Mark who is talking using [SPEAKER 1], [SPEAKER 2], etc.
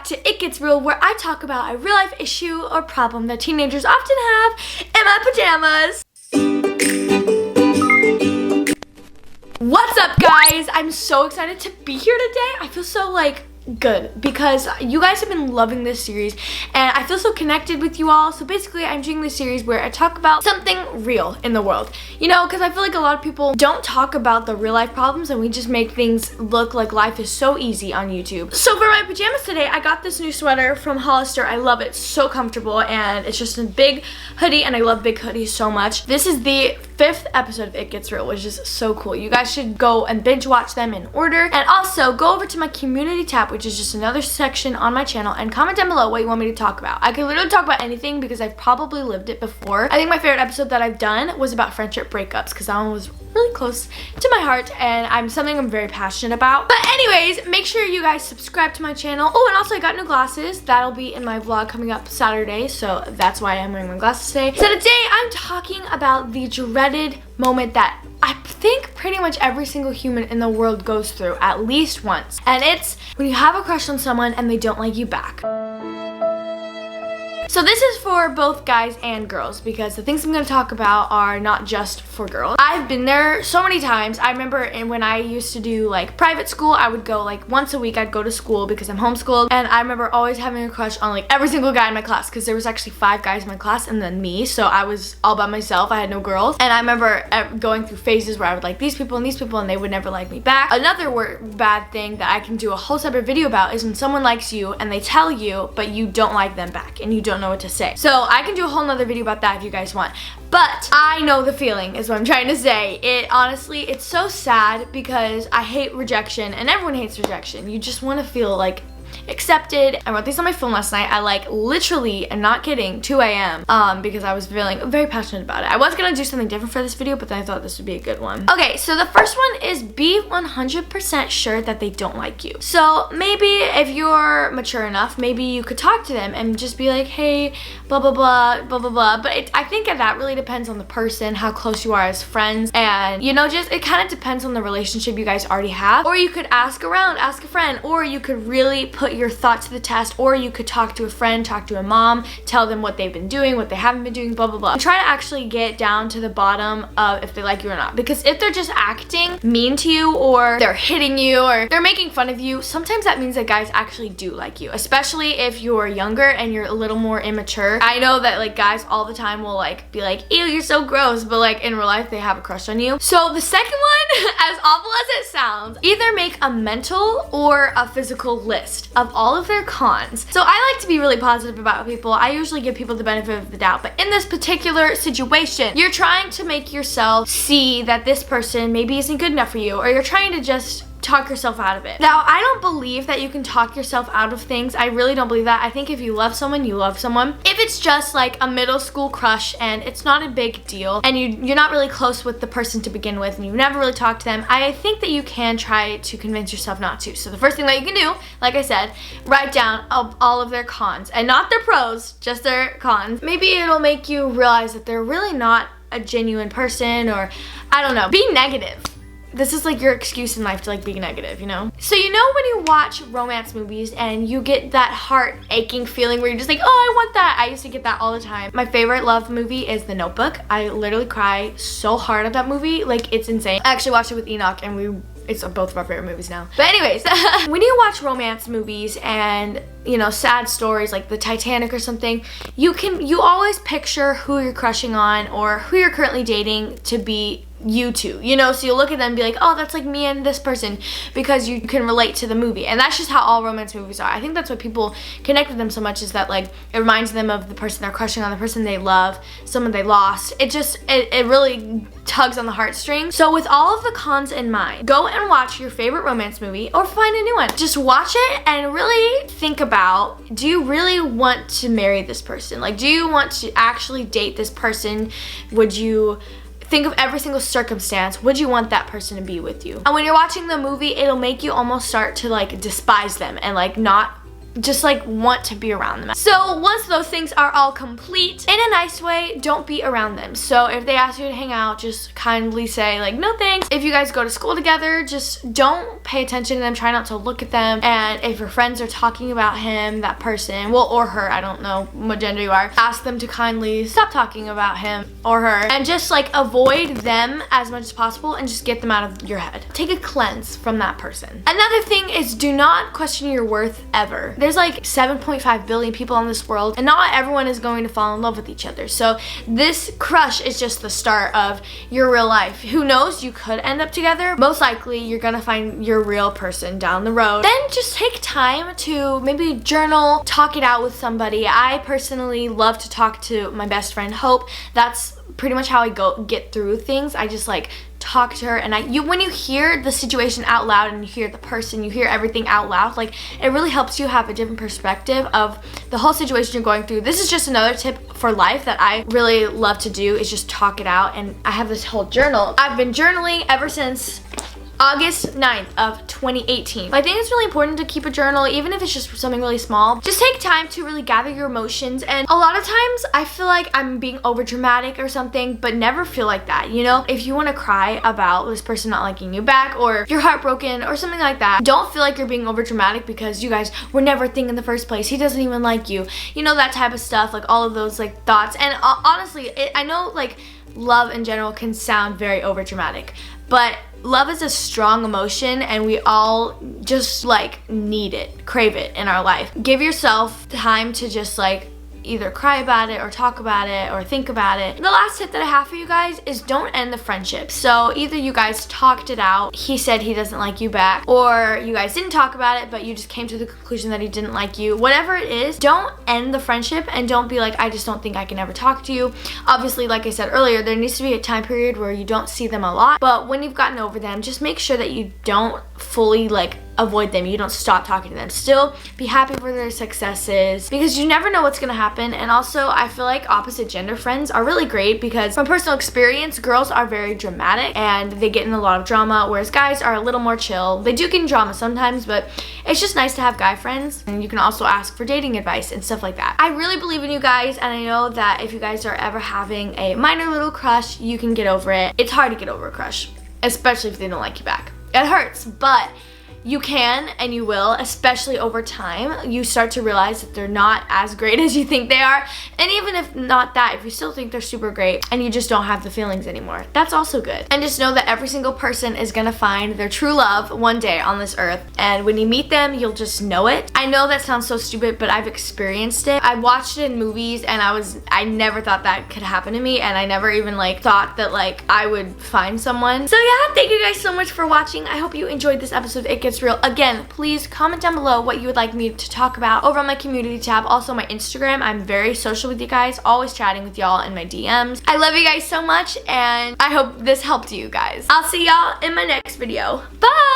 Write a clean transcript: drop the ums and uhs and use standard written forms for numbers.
[SPEAKER 1] to It Gets Real, where I talk about a real life issue or problem that teenagers often have in my pajamas. What's up, guys? I'm so excited to be here today. I feel so good because you guys have been loving this series and I feel so connected with you all. So basically I'm doing this series where I talk about something real in the world, you know, because I feel like a lot of people don't talk about the real life problems and we just make things look like life is so easy on YouTube. So for my pajamas today, I got this new sweater from Hollister. I love it. It's so comfortable and it's just a big hoodie and I love big hoodies so much. This is the 5th episode of It Gets Real, which is so cool. You guys should go and binge watch them in order, and also go over to my community tab, which is just another section on my channel, and comment down below what you want me to talk about. I could literally talk about anything because I've probably lived it before. I think my favorite episode that I've done was about friendship breakups because that one was really close to my heart and something I'm very passionate about. But anyways, make sure you guys subscribe to my channel. Oh, and also I got new glasses. That'll be in my vlog coming up Saturday, so that's why I'm wearing my glasses today. So today I'm talking about the dreaded moment that I think pretty much every single human in the world goes through at least once. And it's when you have a crush on someone and they don't like you back. So this is for both guys and girls because the things I'm going to talk about are not just for girls. I've been there so many times. I remember when I used to do private school, I would go once a week. I'd go to school because I'm homeschooled, and I remember always having a crush on every single guy in my class because there was actually 5 guys in my class and then me, so I was all by myself. I had no girls, and I remember going through phases where I would like these people and they would never like me back. Another bad thing that I can do a whole separate video about is when someone likes you and they tell you but you don't like them back and you don't know what to say. So I can do a whole nother video about that if you guys want. But I know the feeling is what I'm trying to say. Honestly, it's so sad because I hate rejection and everyone hates rejection. You just want to feel accepted. I wrote these on my phone last night. I literally, I'm not kidding, 2 a.m. Because I was feeling very passionate about it. I was gonna do something different for this video, but then I thought this would be a good one. Okay, so the first one is be 100% sure that they don't like you. So maybe if you're mature enough, maybe you could talk to them and just be like, hey, blah, blah, blah, blah, blah, blah. But I think that really depends on the person, how close you are as friends, and it kind of depends on the relationship you guys already have. Or you could ask around, ask a friend, or you could really put your thoughts to the test, or you could talk to a friend, talk to a mom, tell them what they've been doing, what they haven't been doing, blah, blah, blah. And try to actually get down to the bottom of if they like you or not. Because if they're just acting mean to you, or they're hitting you, or they're making fun of you, sometimes that means that guys actually do like you, especially if you're younger and you're a little more immature. I know that guys all the time will be like, ew, you're so gross, but in real life they have a crush on you. So the second one, as awful as it sounds, either make a mental or a physical list of all of their cons. So I like to be really positive about people. I usually give people the benefit of the doubt, but in this particular situation, you're trying to make yourself see that this person maybe isn't good enough for you, or you're trying to just talk yourself out of it. Now, I don't believe that you can talk yourself out of things. I really don't believe that. I think if you love someone, you love someone. If it's just a middle school crush and it's not a big deal and you're not really close with the person to begin with and you've never really talked to them, I think that you can try to convince yourself not to. So the first thing that you can do, like I said, write down all of their cons, and not their pros, just their cons. Maybe it'll make you realize that they're really not a genuine person, or I don't know. Be negative. This is your excuse in life to be negative, you know? So when you watch romance movies and you get that heart aching feeling where you're just oh, I want that. I used to get that all the time. My favorite love movie is The Notebook. I literally cry so hard at that movie. It's insane. I actually watched it with Enoch and it's both of our favorite movies now. But anyways, when you watch romance movies and sad stories like the Titanic or something, you always picture who you're crushing on or who you're currently dating to be you two, so you look at them and be like, oh, that's me and this person, because you can relate to the movie. And that's just how all romance movies are. I think that's why people connect with them so much, is that it reminds them of the person they're crushing on, the person they love, someone they lost. It really tugs on the heartstrings. So with all of the cons in mind, go and watch your favorite romance movie or find a new one. Just watch it and really think about, do you really want to marry this person? Do you want to actually date this person? Would you think of every single circumstance? Would you want that person to be with you? And when you're watching the movie, it'll make you almost start to despise them and not just like want to be around them. So once those things are all complete, in a nice way, don't be around them. So if they ask you to hang out, just kindly say like, no thanks. If you guys go to school together, just don't pay attention to them. Try not to look at them. And if your friends are talking about him, that person, well, or her, I don't know what gender you are, ask them to kindly stop talking about him or her, and just like avoid them as much as possible and just get them out of your head. Take a cleanse from that person. Another thing is, do not question your worth ever. There's like 7.5 billion people on this world, and not everyone is going to fall in love with each other. So this crush is just the start of your real life. Who knows, you could end up together. Most likely you're gonna find your real person down the road. Then just take time to maybe journal, talk it out with somebody. I personally love to talk to my best friend Hope. That's pretty much how I get through things. I just like talk to her, and when you hear the situation out loud and you hear the person, you hear everything out loud, like it really helps you have a different perspective of the whole situation you're going through. This is just another tip for life that I really love to do, is just talk it out. And I have this whole journal. I've been journaling ever since August 9th of 2018. I think it's really important to keep a journal, even if it's just something really small. Just take time to really gather your emotions. And a lot of times I feel like I'm being over dramatic or something, but never feel like that. You know, if you want to cry about this person not liking you back, or you're heartbroken or something like that, don't feel like you're being over dramatic because you guys were never a thing in the first place. He doesn't even like you. You know, that type of stuff, like all of those like thoughts. And honestly, I know like love in general can sound very over dramatic, but love is a strong emotion, and we all just like need it, crave it in our life. Give yourself time to just like either cry about it or talk about it or think about it. The last tip that I have for you guys is don't end the friendship. So either you guys talked it out, he said he doesn't like you back, or you guys didn't talk about it but you just came to the conclusion that he didn't like you. Whatever it is, don't end the friendship, and don't be like, I just don't think I can ever talk to you. Obviously, like I said earlier, there needs to be a time period where you don't see them a lot, but when you've gotten over them, just make sure that you don't fully like avoid them. You don't stop talking to them. Still be happy for their successes, because you never know what's gonna happen. And also, I feel like opposite gender friends are really great, because from personal experience, girls are very dramatic and they get in a lot of drama, whereas guys are a little more chill. They do get in drama sometimes, but it's just nice to have guy friends. And you can also ask for dating advice and stuff like that. I really believe in you guys, and I know that if you guys are ever having a minor little crush, you can get over it. It's hard to get over a crush, especially if they don't like you back. It hurts, but you can and you will, especially over time. You start to realize that they're not as great as you think they are. And even if not that, if you still think they're super great and you just don't have the feelings anymore, that's also good. And just know that every single person is gonna find their true love one day on this earth. And when you meet them, you'll just know it. I know that sounds so stupid, but I've experienced it. I watched it in movies, and I never thought that could happen to me. And I never even like thought that like I would find someone. So yeah, thank you guys so much for watching. I hope you enjoyed this episode. It Gets Real. Again, please comment down below what you would like me to talk about over on my community tab. Also my Instagram. I'm very social with you guys, always chatting with y'all in my DMs. I love you guys so much, and I hope this helped you guys. I'll see y'all in my next video. Bye!